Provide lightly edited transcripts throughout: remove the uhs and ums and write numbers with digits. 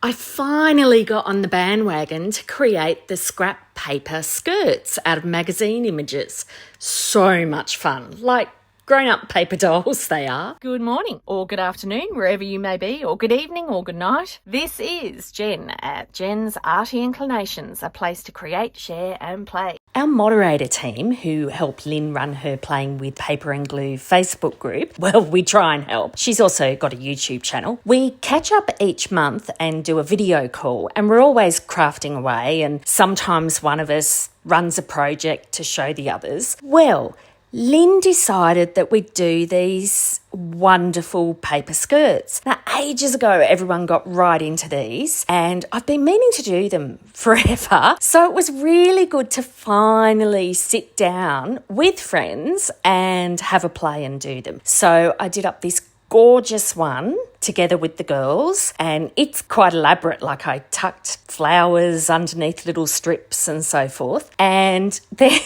I finally got on the bandwagon to create the scrap paper skirts out of magazine images. So much fun, like grown-up paper dolls they are. Good morning or good afternoon, wherever you may be, or good evening or good night. This is Jen at JensArtyInclinations, a place to create, share and play. Our moderator team, who help Lynn run her Playing with Paper and Glue Facebook group, well, we try and help. She's also got a YouTube channel. We catch up each month and do a video call, and we're always crafting away, and sometimes one of us runs a project to show the others. Well, Lynn decided that we'd do these wonderful paper skirts. Now, ages ago, everyone got right into these, and I've been meaning to do them forever. So it was really good to finally sit down with friends and have a play and do them. So I did up this gorgeous one together with the girls, and it's quite elaborate. Like, I tucked flowers underneath little strips and so forth. And then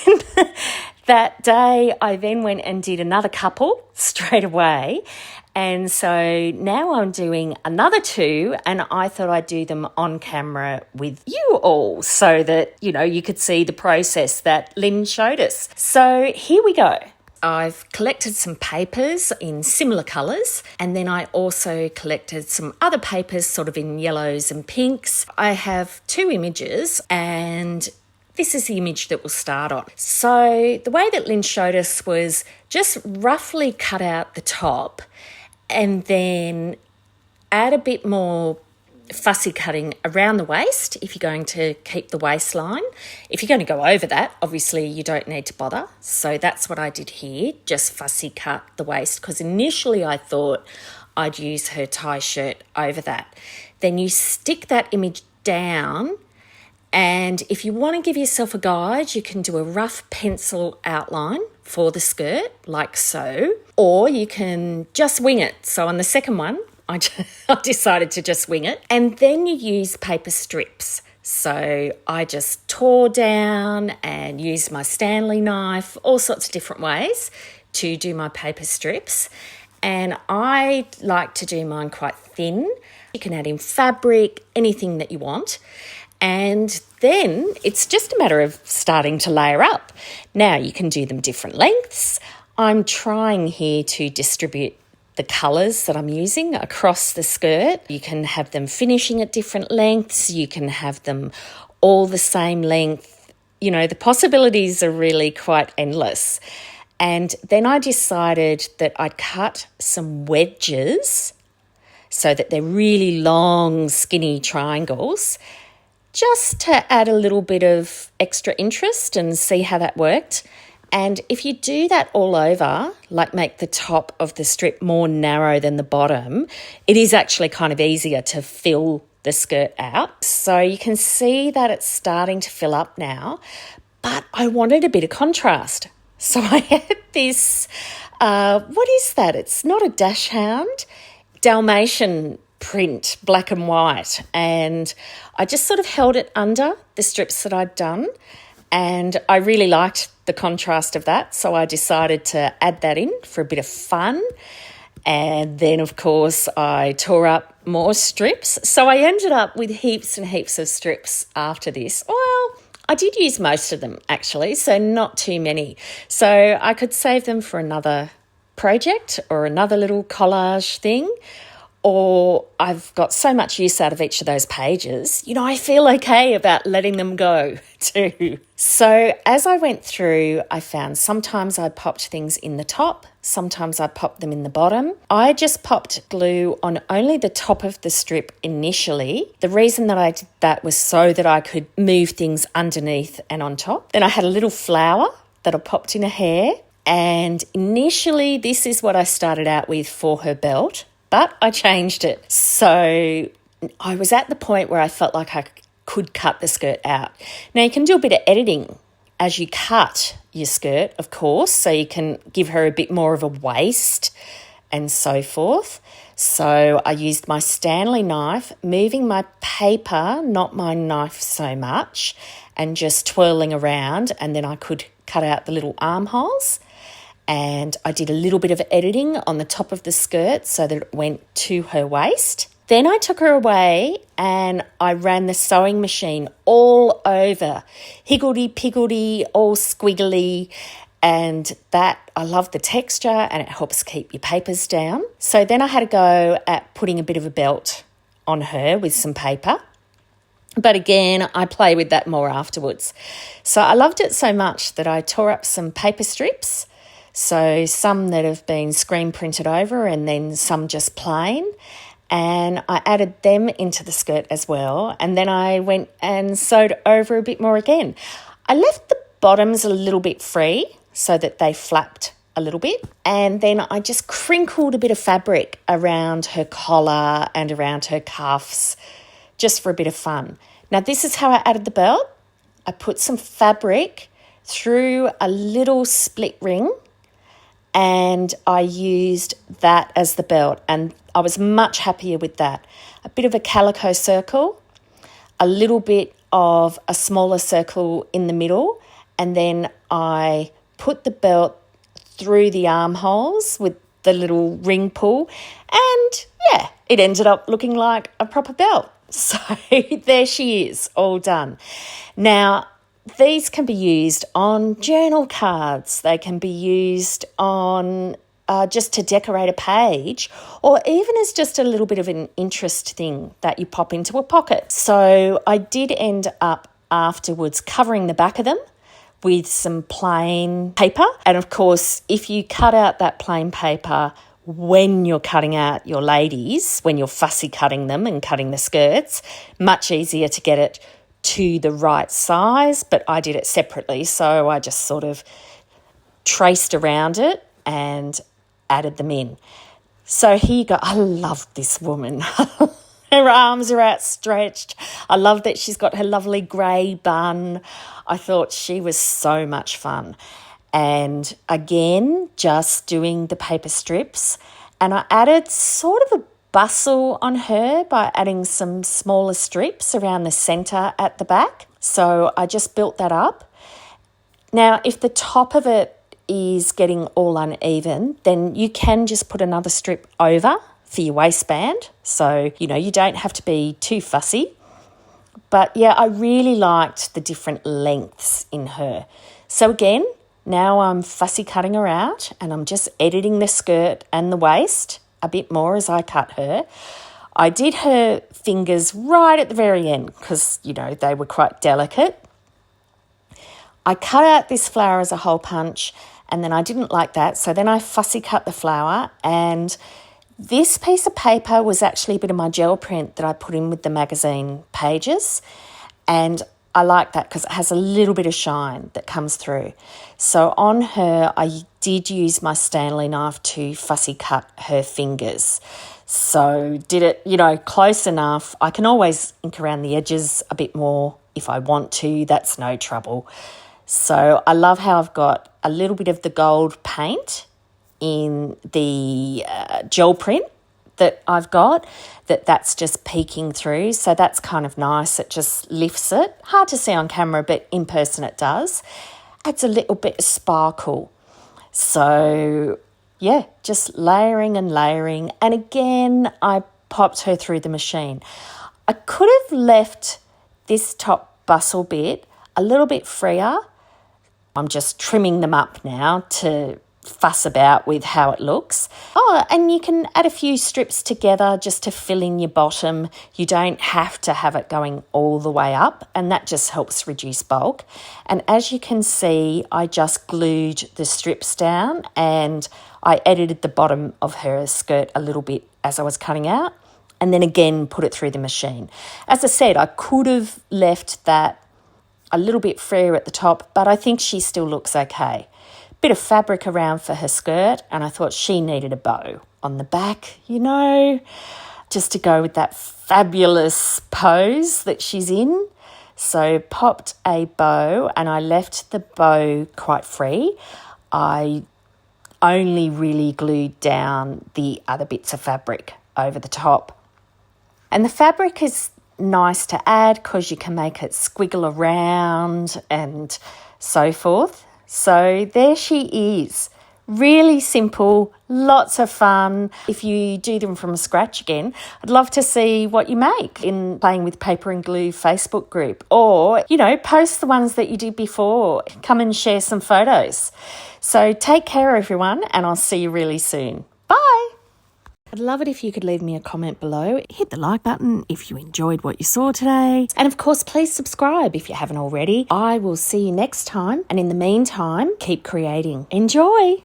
that day, I then went and did another couple straight away. And so now I'm doing another two, and I thought I'd do them on camera with you all so that, you know, you could see the process that Lynn showed us. So here we go. I've collected some papers in similar colours, and then I also collected some other papers sort of in yellows and pinks. I have two images, and this is the image that we'll start on. So the way that Lynn showed us was just roughly cut out the top and then add a bit more fussy cutting around the waist if you're going to keep the waistline. If you're going to go over that, obviously you don't need to bother. So that's what I did here, just fussy cut the waist, because initially I thought I'd use her tie shirt over that. Then you stick that image down, and if you want to give yourself a guide, you can do a rough pencil outline for the skirt, like so, or you can just wing it. So on the second one, I decided to just wing it. And then you use paper strips. So I just tore down and used my Stanley knife, all sorts of different ways to do my paper strips. And I like to do mine quite thin. You can add in fabric, anything that you want. And then it's just a matter of starting to layer up. Now you can do them different lengths. I'm trying here to distribute the colours that I'm using across the skirt. You can have them finishing at different lengths. You can have them all the same length. You know, the possibilities are really quite endless. And then I decided that I'd cut some wedges so that they're really long, skinny triangles, just to add a little bit of extra interest and see how that worked. And if you do that all over, like make the top of the strip more narrow than the bottom, it is actually kind of easier to fill the skirt out. So you can see that it's starting to fill up now, but I wanted a bit of contrast. So I had this, what is that? It's not a dachshund, Dalmatian print, black and white, and I just sort of held it under the strips that I'd done, and I really liked the contrast of that, so I decided to add that in for a bit of fun. And then, of course, I tore up more strips, so I ended up with heaps and heaps of strips after this. Well, I did use most of them actually, so not too many, so I could save them for another project or another little collage thing. Or I've got so much use out of each of those pages, you know, I feel okay about letting them go too. So as I went through, I found sometimes I popped things in the top, sometimes I popped them in the bottom. I just popped glue on only the top of the strip initially. The reason that I did that was so that I could move things underneath and on top. Then I had a little flower that I popped in her hair, and initially this is what I started out with for her belt. But I changed it. So I was at the point where I felt like I could cut the skirt out. Now, you can do a bit of editing as you cut your skirt, of course, so you can give her a bit more of a waist and so forth. So I used my Stanley knife, moving my paper, not my knife so much, and just twirling around, and then I could cut out the little armholes. And I did a little bit of editing on the top of the skirt so that it went to her waist. Then I took her away and I ran the sewing machine all over, higgledy-piggledy, all squiggly, and that, I love the texture and it helps keep your papers down. So then I had a go at putting a bit of a belt on her with some paper. But again, I play with that more afterwards. So I loved it so much that I tore up some paper strips, so some that have been screen printed over and then some just plain, and I added them into the skirt as well, and then I went and sewed over a bit more again. I left the bottoms a little bit free so that they flapped a little bit, and then I just crinkled a bit of fabric around her collar and around her cuffs just for a bit of fun. Now this is how I added the belt. I put some fabric through a little split ring and I used that as the belt, and I was much happier with that. A bit of a calico circle, a little bit of a smaller circle in the middle, and then I put the belt through the armholes with the little ring pull, and yeah, it ended up looking like a proper belt. So there she is, all done. Now, these can be used on journal cards. They can be used on just to decorate a page, or even as just a little bit of an interest thing that you pop into a pocket. So I did end up afterwards covering the back of them with some plain paper. And of course, if you cut out that plain paper when you're cutting out your ladies, when you're fussy cutting them and cutting the skirts, much easier to get it to the right size, but I did it separately, so I just sort of traced around it and added them in. So here you go. I love this woman. Her arms are outstretched. I love that she's got her lovely grey bun. I thought she was so much fun. And again, just doing the paper strips, and I added sort of a bustle on her by adding some smaller strips around the centre at the back. So I just built that up. Now, if the top of it is getting all uneven, then you can just put another strip over for your waistband. So, you don't have to be too fussy. But yeah, I really liked the different lengths in her. So again, now I'm fussy cutting her out and I'm just editing the skirt and the waist a bit more as I cut her. I did her fingers right at the very end because, they were quite delicate. I cut out this flower as a hole punch, and then I didn't like that, so then I fussy cut the flower, and this piece of paper was actually a bit of my gel print that I put in with the magazine pages, and I like that because it has a little bit of shine that comes through. So on her, I did use my Stanley knife to fussy cut her fingers. So did it, close enough. I can always ink around the edges a bit more if I want to. That's no trouble. So I love how I've got a little bit of the gold paint in the gel print that I've got, that's just peeking through. So that's kind of nice. It just lifts it. Hard to see on camera, but in person it does. Adds a little bit of sparkle. So yeah, just layering and layering. And again, I popped her through the machine. I could have left this top bustle bit a little bit freer. I'm just trimming them up now to fuss about with how it looks. Oh, and you can add a few strips together just to fill in your bottom. You don't have to have it going all the way up, and that just helps reduce bulk. And as you can see, I just glued the strips down and I edited the bottom of her skirt a little bit as I was cutting out, and then again put it through the machine. As I said, I could have left that a little bit freer at the top, but I think she still looks okay. Bit of fabric around for her skirt, and I thought she needed a bow on the back, just to go with that fabulous pose that she's in. So popped a bow, and I left the bow quite free. I only really glued down the other bits of fabric over the top. And the fabric is nice to add because you can make it squiggle around and so forth. So there she is, Really simple, lots of fun. If you do them from scratch again, I'd love to see what you make in Playing with Paper and Glue Facebook group. Or, post the ones that you did before. Come and share some photos. So take care, everyone, and I'll see you really soon. Bye! I'd love it if you could leave me a comment below. Hit the like button if you enjoyed what you saw today. And of course, please subscribe if you haven't already. I will see you next time. And in the meantime, keep creating. Enjoy!